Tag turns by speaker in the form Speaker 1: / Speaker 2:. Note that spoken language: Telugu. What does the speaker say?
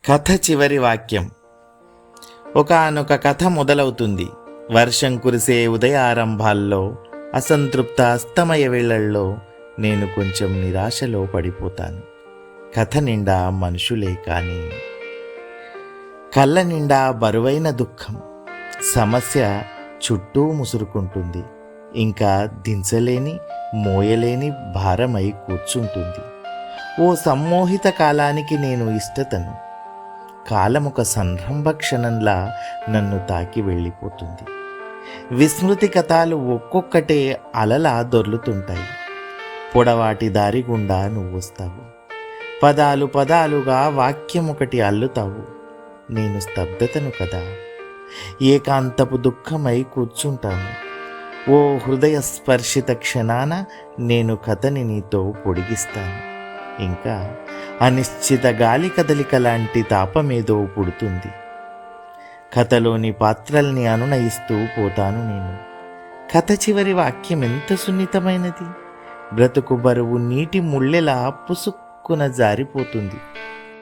Speaker 1: కథ చివరి వాక్యం. ఒకానొక కథ మొదలవుతుంది. వర్షం కురిసే ఉదయారంభాల్లో, అసంతృప్త అస్తమయ వేళల్లో నేను కొంచెం నిరాశలో పడిపోతాను. కథ నిండా మనుషులే కానీ కళ్ళ నిండా బరువైన దుఃఖం. సమస్య చుట్టూ ముసురుకుంటుంది, ఇంకా దించలేని మోయలేని భారమై కూర్చుంటుంది. ఓ సమ్మోహిత కాలానికి నేను ఇష్టతను. కాలమొక సంరంభ క్షణంలా నన్ను తాకి వెళ్ళిపోతుంది. విస్మృతి కథలు ఒక్కొక్కటే అలలా దొర్లుతుంటాయి. పొడవాటి దారి గుండా నువ్వు వస్తావు, పదాలు పదాలుగా వాక్యం ఒకటి అల్లుతావు. నేను స్తబ్దతను కదా, ఏకాంతపు దుఃఖమై కూర్చుంటాను. ఓ హృదయ స్పర్శిత క్షణాన నేను కథని నీతో పొడిగిస్తాను. ఇంకా అనిశ్చిత గాలి కదలిక లాంటి తాపమేదో పుడుతుంది. కథలోని పాత్రల్ని అనునయిస్తూ పోతాను నేను. కథ చివరి వాక్యం ఎంత సున్నితమైనది. బ్రతుకు బరువు నీటి ముళ్ళెలా పుసుక్కున జారిపోతుంది.